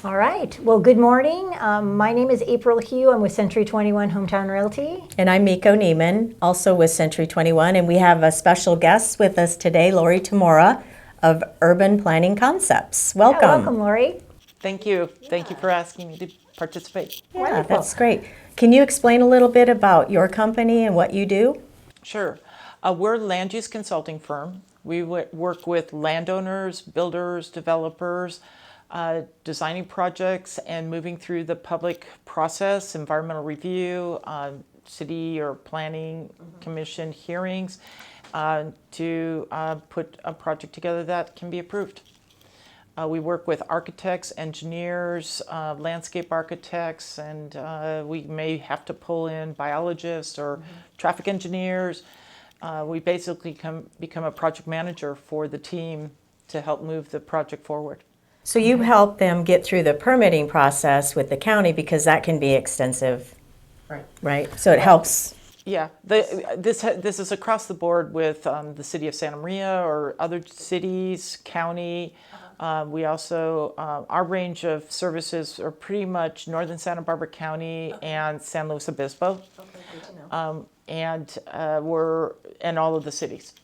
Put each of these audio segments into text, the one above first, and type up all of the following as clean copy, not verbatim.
All right. Well, good morning. My name is April Hugh. I'm with Century 21 Hometown Realty. And I'm Miko Neiman, also with Century 21, and we have a special guest with us today, Laurie Tamura of Urban Planning Concepts. Welcome. Yeah, welcome, Laurie. Thank you. Thank you for asking me to participate. Yeah, Wonderful. that's great. Can you explain a little bit about your company and what you do? Sure. We're a land use consulting firm. We work with landowners, builders, developers, designing projects and moving through the public process, environmental review, city or planning commission hearings to put a project together that can be approved. We work with architects, engineers, landscape architects, and we may have to pull in biologists or traffic engineers. We basically become a project manager for the team to help move the project forward. So you help them get through the permitting process with the county because that can be extensive, right? So it helps. Yeah, this is across the board with the city of Santa Maria or other cities, county. We also, our range of services are pretty much northern Santa Barbara County and San Luis Obispo. Okay, good to know. And all of the cities.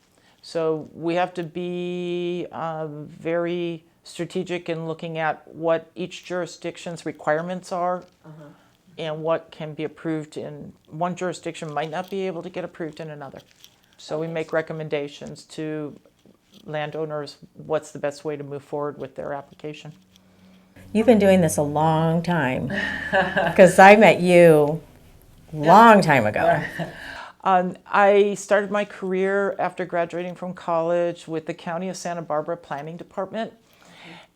So we have to be very strategic in looking at what each jurisdiction's requirements are and what can be approved in one jurisdiction might not be able to get approved in another. So we make recommendations to landowners what's the best way to move forward with their application. You've been doing this a long time because I met you long time ago. I started my career after graduating from college with the County of Santa Barbara Planning Department.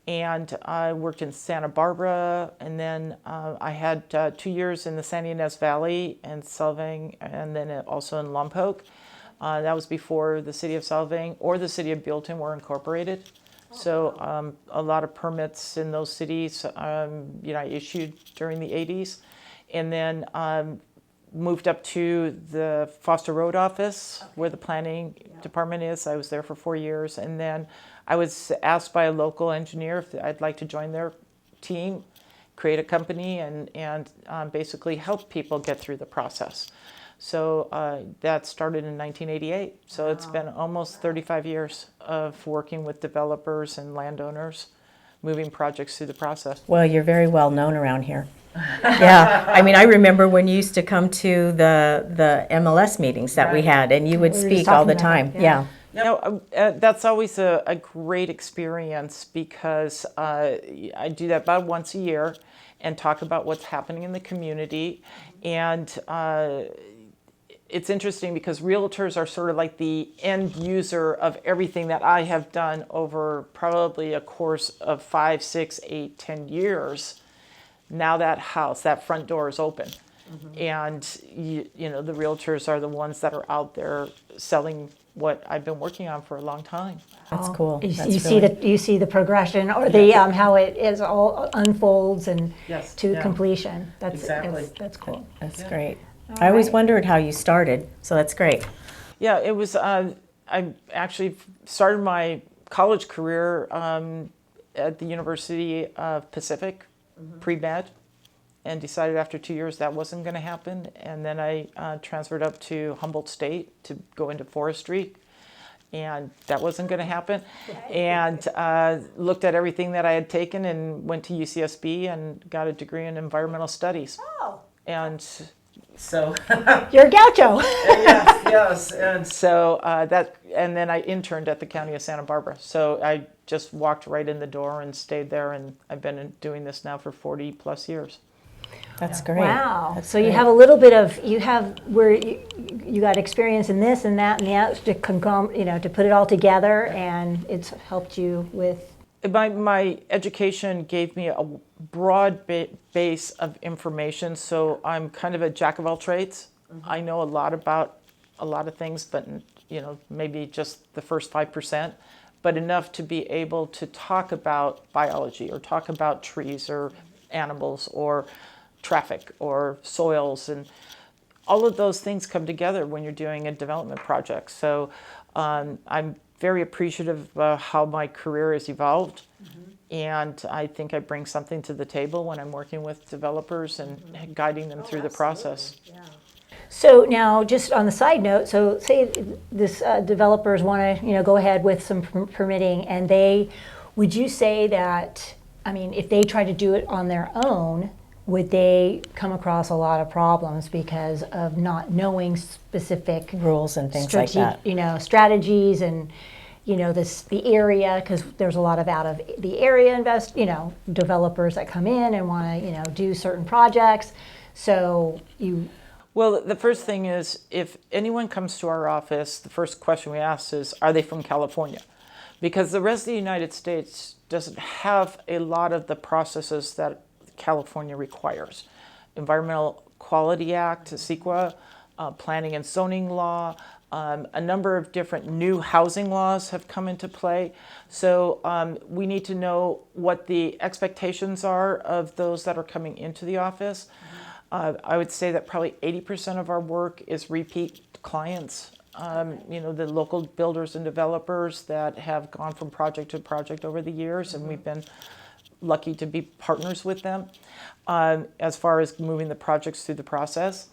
And I worked in Santa Barbara, and then I had 2 years in the San Ynez Valley and Solvang, and then also in Lompoc. That was before the city of Solvang or the city of Buellton were incorporated. So a lot of permits in those cities, I issued during the 80s. And then moved up to the Foster Road office where the planning department is. I was there for 4 years. And then I was asked by a local engineer if I'd like to join their team, create a company, and basically help people get through the process. So that started in 1988. So it's been almost 35 years of working with developers and landowners, moving projects through the process. Well, you're very well known around here. Yeah, I mean, I remember when you used to come to the MLS meetings that we had, and you would We were just speak all talking the about time. that, Yeah. That's always a great experience because I do that about once a year and talk about what's happening in the community. And it's interesting because realtors are sort of like the end user of everything that I have done over probably a course of 5, 6, 8, 10 years. Now that house, that front door is open. And the realtors are the ones that are out there selling what I've been working on for a long time. That's cool. You see the progression or the how it is all unfolds and Yes, to yeah. completion. That's Exactly. that's cool. That's great. I always wondered how you started, so that's great. Yeah, it was, I actually started my college career at the University of Pacific, pre-med, and decided after 2 years that wasn't going to happen. And then I transferred up to Humboldt State to go into forestry, and that wasn't going to happen. And looked at everything that I had taken and went to UCSB and got a degree in environmental studies. Oh, And so you're a gaucho. yes. And so and then I interned at the County of Santa Barbara. So I just walked right in the door and stayed there, and I've been doing this now for 40 plus years. That's great. Wow. That's So you great. have a little bit of where you got experience in this and that and the other to put it all together, and it's helped you with. My education gave me a broad base of information, so I'm kind of a jack of all trades. I know a lot about a lot of things, but maybe just the first 5%, but enough to be able to talk about biology or talk about trees or animals or traffic or soils, and all of those things come together when you're doing a development project. So I'm very appreciative of how my career has evolved. And I think I bring something to the table when I'm working with developers and guiding them through the process. So now, just on the side note, so say this developers want to, go ahead with some permitting, and would you say that, I mean, if they try to do it on their own, would they come across a lot of problems because of not knowing specific Rules and things like that. Strategies and, the area, because there's a lot of out of the area developers that come in and want to, do certain projects. So Well, the first thing is, if anyone comes to our office, the first question we ask is, are they from California? Because the rest of the United States doesn't have a lot of the processes that California requires. Environmental Quality Act, CEQA, planning and zoning law, a number of different new housing laws have come into play. So we need to know what the expectations are of those that are coming into the office. I would say that probably 80% of our work is repeat clients. The local builders and developers that have gone from project to project over the years, and we've been lucky to be partners with them as far as moving the projects through the process.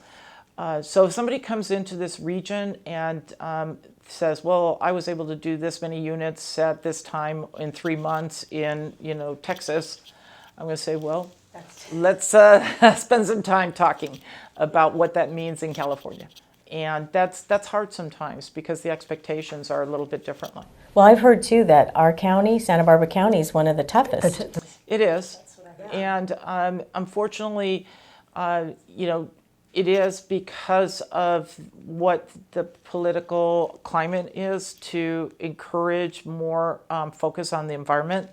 So if somebody comes into this region and says, well, I was able to do this many units at this time in 3 months in, Texas, I'm going to say, well, let's spend some time talking about what that means in California. And that's hard sometimes because the expectations are a little bit different. Well, I've heard too that our county, Santa Barbara County, is one of the toughest. It is. And unfortunately, it is because of what the political climate is to encourage more focus on the environment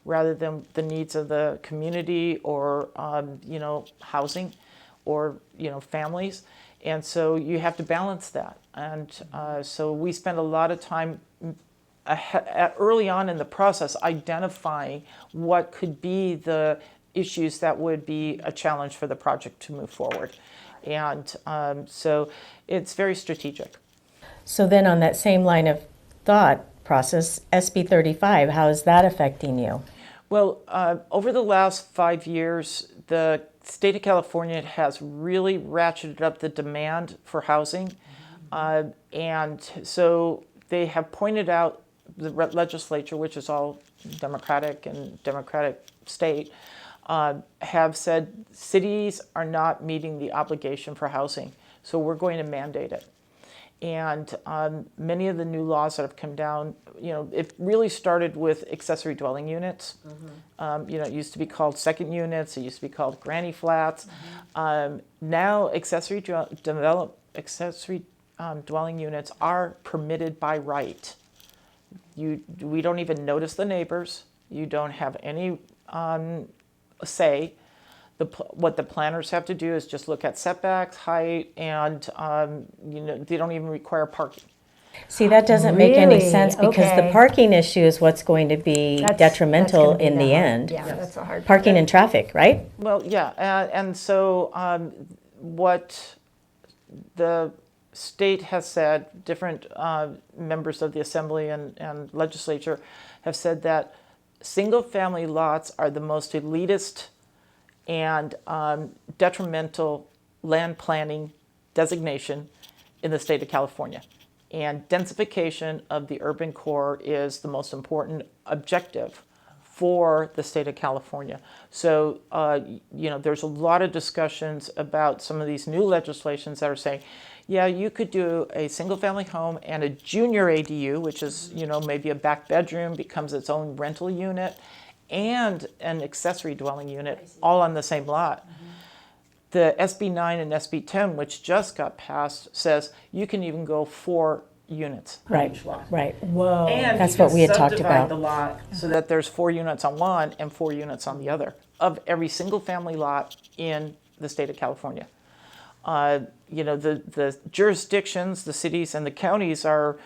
rather than the needs of the community or, housing or, families. And so you have to balance that. And so we spend a lot of time early on in the process identifying what could be the issues that would be a challenge for the project to move forward. And so it's very strategic. So then on that same line of thought process, SB 35, how is that affecting you? Well, over the last 5 years, the state of California has really ratcheted up the demand for housing. And so they have pointed out, the legislature, which is all Democratic and Democratic state, have said cities are not meeting the obligation for housing. So we're going to mandate it. And many of the new laws that have come down, it really started with accessory dwelling units. It used to be called second units. It used to be called granny flats. Now accessory dwelling units are permitted by right. We don't even notice the neighbors. You don't have any say. What the planners have to do is just look at setbacks, height, and they don't even require parking. See, that doesn't make any Really? sense because the Okay. parking issue is what's going to be detrimental gonna be in the hard. end. Yeah, that's a hard. Parking and traffic, right? Well, yeah, and so what the state has said, different members of the assembly and legislature have said that single-family lots are the most elitist and detrimental land planning designation in the state of California. And densification of the urban core is the most important objective for the state of California. So, there's a lot of discussions about some of these new legislations that are saying, yeah, you could do a single-family home and a junior ADU, which is, maybe a back bedroom, becomes its own rental unit, and an accessory dwelling unit all on the same lot. The SB 9 and SB 10, which just got passed, says you can even go 4 units on Right, each lot. right. Whoa. And That's you what can we had talked subdivide about. the lot so that there's 4 units on one and 4 units on the other of every single family lot in the state of California. The jurisdictions, the cities and the counties are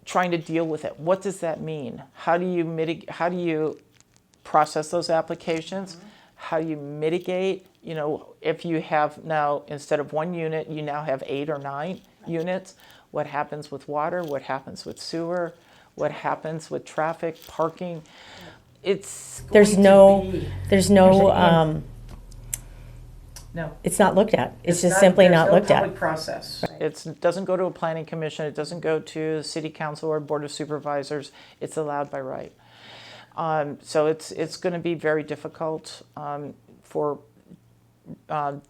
trying to deal with it. What does that mean? How do you mitigate? How do you process those applications? How do you mitigate? If you have now, instead of 1 unit, you now have 8 or 9 units. What happens with water? What happens with sewer? what happens with traffic, parking. It's There's going no, to be, there's no, no. it's not looked at. It's just not- simply there's not no looked public at. process. It doesn't go to a planning commission. It doesn't go to city council or board of supervisors. It's allowed by right. So it's going to be very difficult for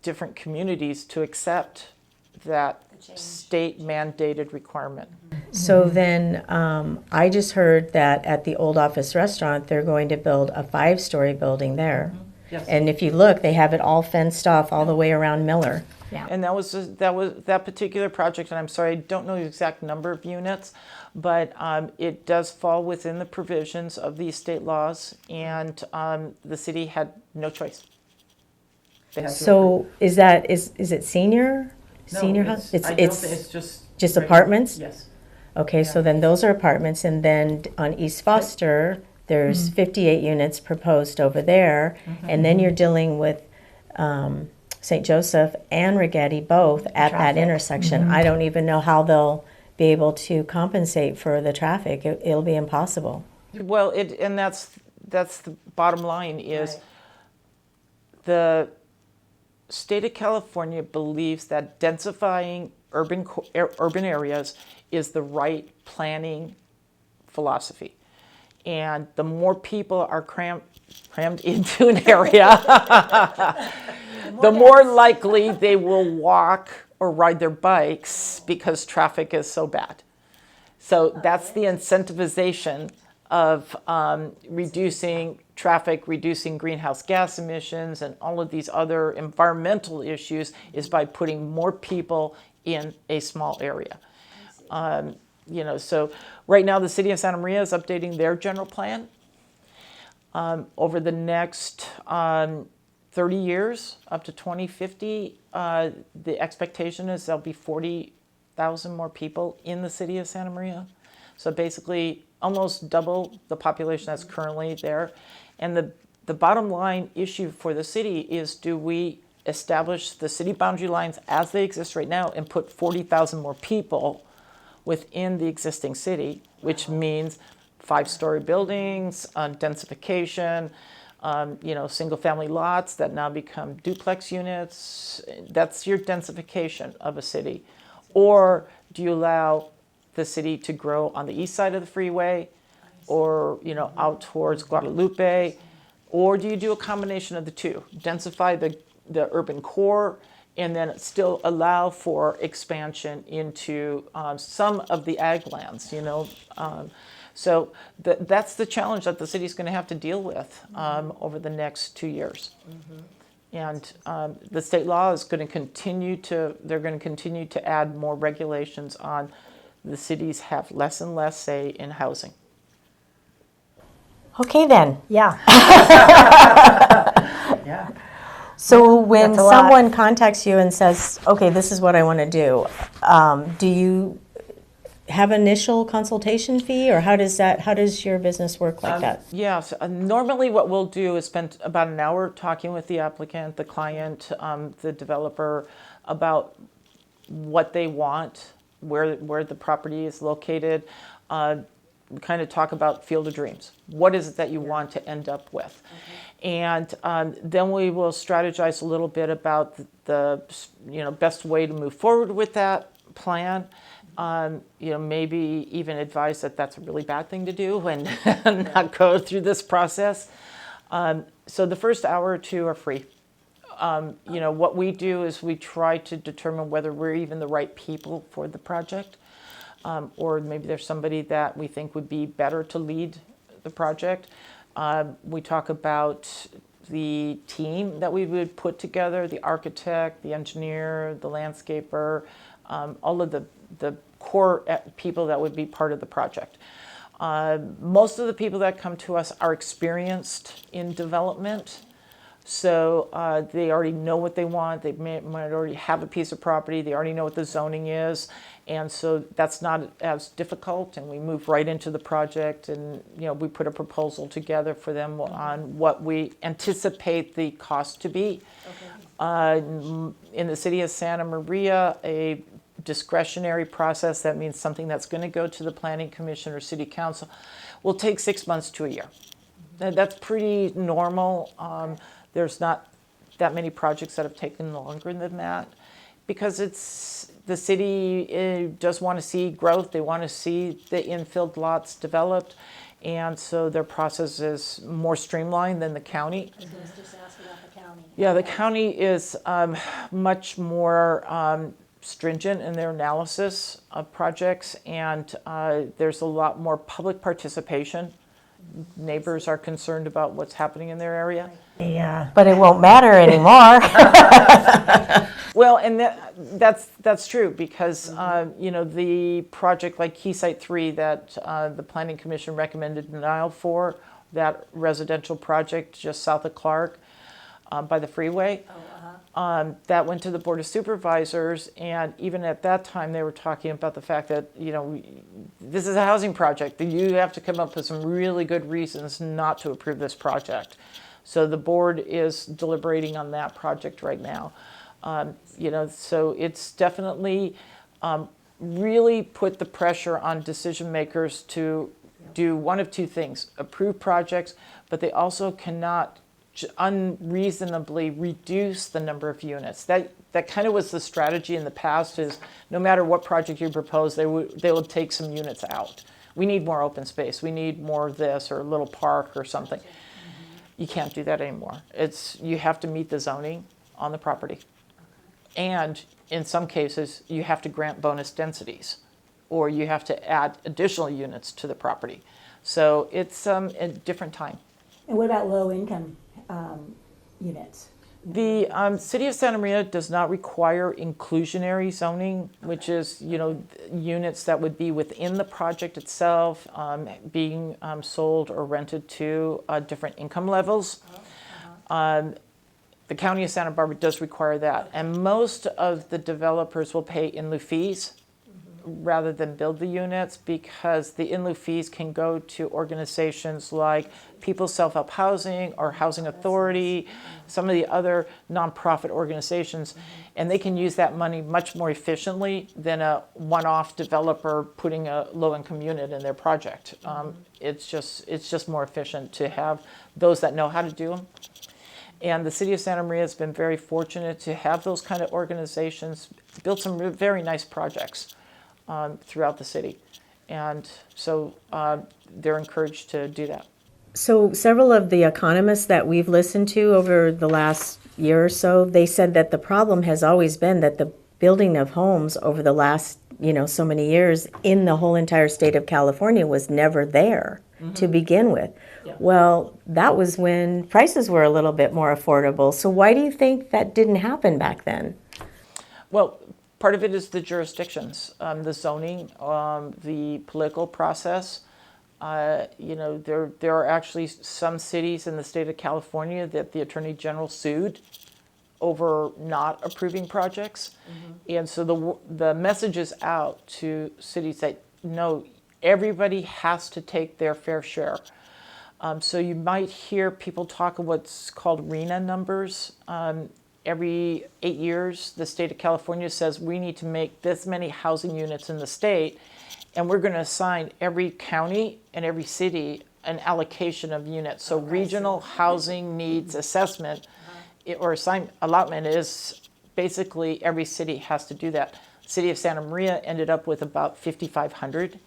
different communities to accept that state mandated requirement. So then, I just heard that at the Old Office Restaurant, they're going to build a 5-story building there. Yes. And if you look, they have it all fenced off all the way around Miller. And that particular project, and I'm sorry, I don't know the exact number of units, but it does fall within the provisions of these state laws, and the city had no choice. They had to So is it senior? No, Senior house? it's just apartments? Yes. Okay, so then those are apartments, and then on East Foster, there's 58 units proposed over there, and then you're dealing with St. Joseph and Rigetti both at that intersection. I don't even know how they'll be able to compensate for the traffic. It'll be impossible. Well, and that's the bottom line is the state of California believes that densifying urban areas is the right planning philosophy. And the more people are crammed into an area, the more likely they will walk or ride their bikes because traffic is so bad. So that's the incentivization of reducing traffic, reducing greenhouse gas emissions, and all of these other environmental issues is by putting more people in a small area. So right now the city of Santa Maria is updating their general plan. Over the next 30 years, up to 2050, the expectation is there'll be 40,000 more people in the city of Santa Maria. So basically almost double the population that's currently there. And the bottom line issue for the city is, do we establish the city boundary lines as they exist right now and put 40,000 more people within the existing city, which means 5-story buildings, densification, single-family lots that now become duplex units. That's your densification of a city. Or do you allow the city to grow on the east side of the freeway, or out towards Guadalupe, or do you do a combination of the two? Densify the urban core, and then still allow for expansion into some of the ag lands, So that's the challenge that the city's going to have to deal with over the next 2 years. And the state law is going to continue to add more regulations on the cities have less and less say in housing. Okay then. Yeah. Yeah. So when That's a lot. someone contacts you and says, okay, this is what I want to do you have initial consultation fee, or how does your business work like that? Yes. Normally what we'll do is spend about an hour talking with the applicant, the client, the developer about what they want, where the property is located. We kind of talk about field of dreams. What is it that you want to end up with? And then we will strategize a little bit about the best way to move forward with that plan. Maybe even advise that that's a really bad thing to do and not go through this process. So the first hour or two are free. What we do is we try to determine whether we're even the right people for the project, or maybe there's somebody that we think would be better to lead the project. We talk about the team that we would put together, the architect, the engineer, the landscaper, all of the core people that would be part of the project. Most of the people that come to us are experienced in development, so they already know what they want. They might already have a piece of property. They already know what the zoning is, and so that's not as difficult. And we move right into the project, and we put a proposal together for them on what we anticipate the cost to be. In the city of Santa Maria, a discretionary process, that means something that's going to go to the planning commission or city council, will take 6 months to a year. That's pretty normal. There's not that many projects that have taken longer than that, because it's the city does want to see growth. They want to see the infilled lots developed, and so their process is more streamlined than the county. I was just asking about the county. Yeah, the county is much more stringent in their analysis of projects, and there's a lot more public participation. Neighbors are concerned about what's happening in their area. Yeah, but it won't matter anymore. Well, and that's true, because the project like Keysite 3 that the Planning Commission recommended denial for, that residential project just south of Clark by the freeway, that went to the Board of Supervisors, and even at that time they were talking about the fact that this is a housing project. You have to come up with some really good reasons not to approve this project. So the board is deliberating on that project right now. So it's definitely really put the pressure on decision makers to do one of two things: approve projects, but they also cannot unreasonably reduce the number of units. That kind of was the strategy in the past, is no matter what project you propose, they would take some units out. We need more open space. We need more of this, or a little park or something. You can't do that anymore. You have to meet the zoning on the property. And in some cases, you have to grant bonus densities, or you have to add additional units to the property. So it's a different time. And what about low income units? The City of Santa Maria does not require inclusionary zoning, which is, units that would be within the project itself, being sold or rented to different income levels. The County of Santa Barbara does require that, and most of the developers will pay in lieu fees rather than build the units, because the in lieu fees can go to organizations like People's Self-Help Housing or Housing Authority, some of the other nonprofit organizations, and they can use that money much more efficiently than a one-off developer putting a low-income unit in their project. It's just more efficient to have those that know how to do them. And the City of Santa Maria has been very fortunate to have those kind of organizations build some very nice projects throughout the city. And so they're encouraged to do that. So several of the economists that we've listened to over the last year or so, they said that the problem has always been that the building of homes over the last, so many years in the whole entire state of California was never there to begin with. Yeah. Well, that was when prices were a little bit more affordable. So why do you think that didn't happen back then? Well, part of it is the jurisdictions, the zoning, the political process. There are actually some cities in the state of California that the Attorney General sued over not approving projects. And so the message is out to cities that, no, everybody has to take their fair share. So you might hear people talk of what's called RHNA numbers. Every 8 years, the state of California says we need to make this many housing units in the state, and we're going to assign every county and every city an allocation of units. So regional housing needs assessment or allotment is basically every city has to do that. City of Santa Maria ended up with about 5,500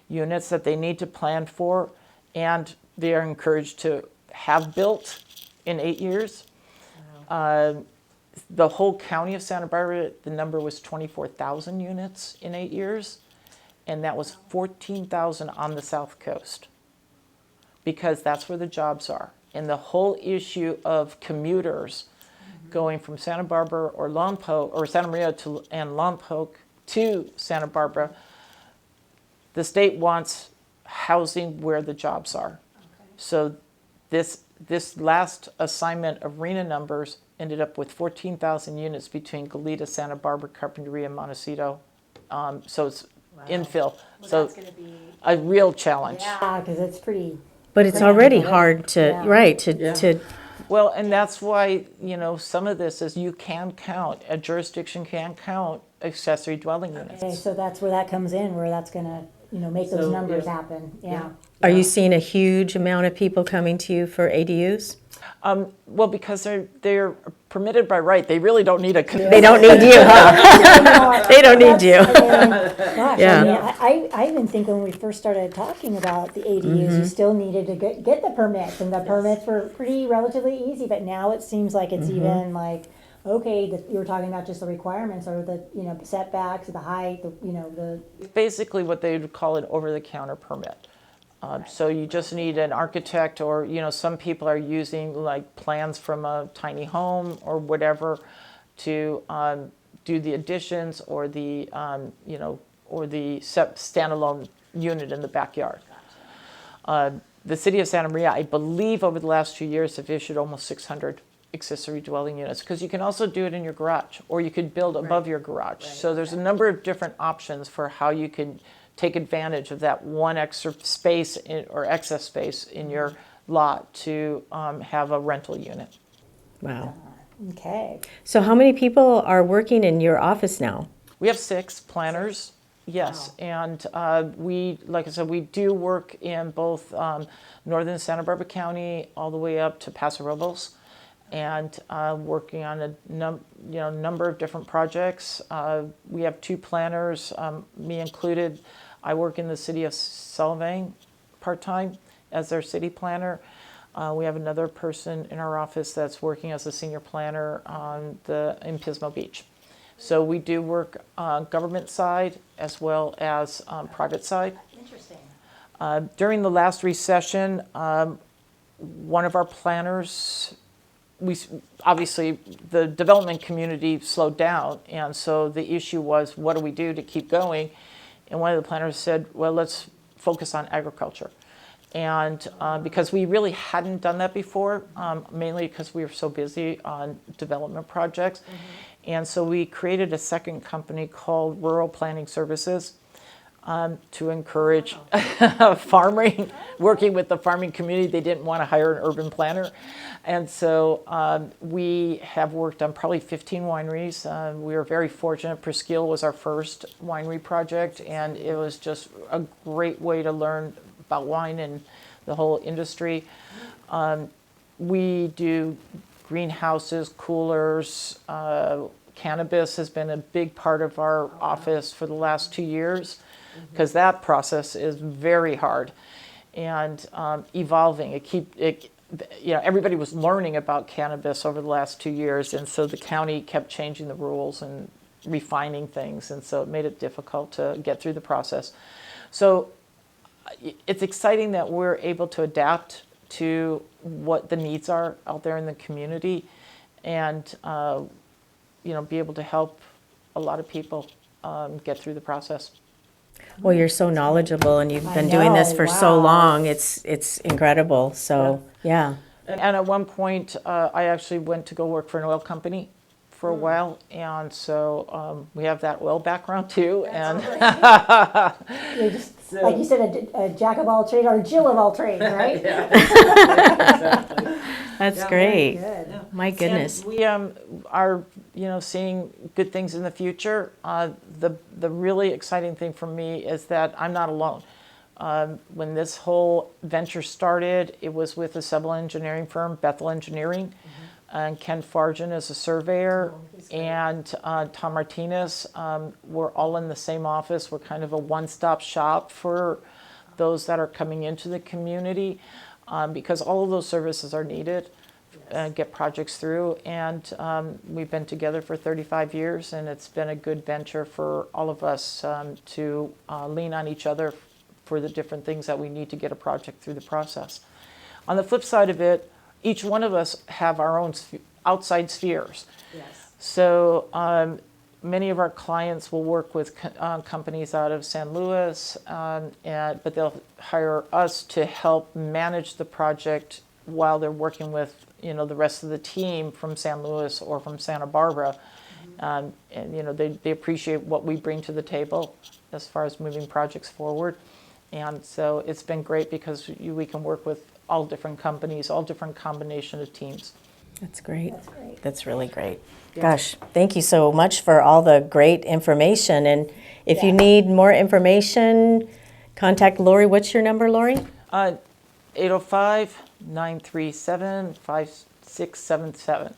units that they need to plan for, and they are encouraged to have built in 8 years. The whole county of Santa Barbara, the number was 24,000 units in 8 years, and that was 14,000 on the South Coast, because that's where the jobs are. And the whole issue of commuters going from Santa Barbara or Lompoc, or Santa Maria and Lompoc to Santa Barbara, the state wants housing where the jobs are. So this last assignment of RHNA numbers ended up with 14,000 units between Goleta, Santa Barbara, Carpinteria, and Montecito. So it's infill. Well, So that's going to be a real challenge. because it's pretty. But it's already hard to, to Well, and that's why, some of this is you can count, a jurisdiction can count accessory dwelling units. Okay, so that's where that comes in, where that's gonna, make those So, numbers yeah. happen, yeah. Are you seeing a huge amount of people coming to you for ADUs? Well, because they're permitted by right, they really don't need a. They don't need you, huh? They don't need you. Gosh, Yeah. I even think when we first started talking about the ADUs, you still needed to get the permits, and the permits were pretty relatively easy, but now it seems like it's even like, okay, you were talking about just the requirements, or the, setbacks, the height, the. Basically what they would call an over-the-counter permit. So you just need an architect, or, some people are using like plans from a tiny home or whatever to do the additions or the, or the standalone unit in the backyard. The city of Santa Maria, I believe over the last 2 years, have issued almost 600 accessory dwelling units, because you can also do it in your garage, or you could build above your garage. So there's a number of different options for how you can take advantage of that one extra space or excess space in your lot to have a rental unit. Wow. Okay. So how many people are working in your office now? We have 6 planners, yes, and we, like I said, we do work in both northern Santa Barbara County all the way up to Paso Robles, and working on a number of different projects. We have 2 planners, me included. I work in the city of Sullivan part-time as their city planner. We have another person in our office that's working as a senior planner in Pismo Beach. So we do work government side as well as private side. Interesting. During the last recession, one of our planners, obviously the development community slowed down, and so the issue was, what do we do to keep going? And one of the planners said, well, let's focus on agriculture. And because we really hadn't done that before, mainly because we were so busy on development projects. And so we created a second company called Rural Planning Services to encourage farming, working with the farming community. They didn't want to hire an urban planner. And so we have worked on probably 15 wineries. We were very fortunate. Presqu'île was our first winery project, and it was just a great way to learn about wine and the whole industry. We do greenhouses, coolers. Cannabis has been a big part of our office for the last 2 years, because that process is very hard and evolving. Everybody was learning about cannabis over the last 2 years, and so the county kept changing the rules and refining things, and so it made it difficult to get through the process. So it's exciting that we're able to adapt to what the needs are out there in the community, and be able to help a lot of people get through the process. Well, you're so knowledgeable, and you've been doing this for so long. It's incredible. So, yeah. And at one point, I actually went to go work for an oil company for a while, and so we have that oil background too. And You're just, like you said, a jack of all trades, or a Jill of all trades, right? Exactly. That's great. Good. My goodness. And we are, seeing good things in the future. The really exciting thing for me is that I'm not alone. When this whole venture started, it was with a civil engineering firm, Bethel Engineering, and Ken Farjan is a surveyor, and Tom Martinez. We're all in the same office. We're kind of a one-stop shop for those that are coming into the community, because all of those services are needed. Get projects through, and we've been together for 35 years, and it's been a good venture for all of us to lean on each other for the different things that we need to get a project through the process. On the flip side of it, each one of us have our own outside spheres. Yes. So many of our clients will work with companies out of San Luis, but they'll hire us to help manage the project while they're working with the rest of the team from San Luis or from Santa Barbara. And they appreciate what we bring to the table as far as moving projects forward. And so it's been great because we can work with all different companies, all different combination of teams. That's great. That's great. That's really great. Gosh, thank you so much for all the great information. And if you need more information, contact Laurie. What's your number, Laurie? 805-937-5677.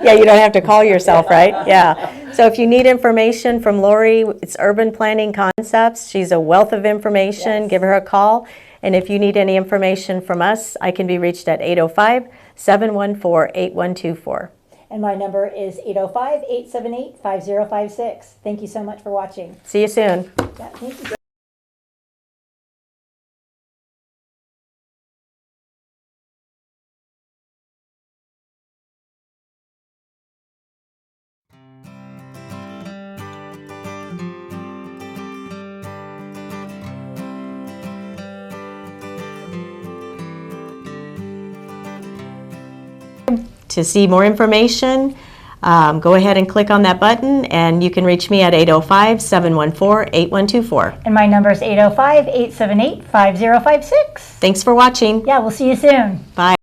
Yeah, you don't have to call yourself, right? Yeah. So if you need information from Laurie, it's Urban Planning Concepts. She's a wealth of information. Yes. Give her a call. And if you need any information from us, I can be reached at 805-714-8124. And my number is 805-878-5056. Thank you so much for watching. See you soon. Yeah, thank you. To see more information, go ahead and click on that button, and you can reach me at 805-714-8124. And my number is 805-878-5056. Thanks for watching. Yeah, we'll see you soon. Bye.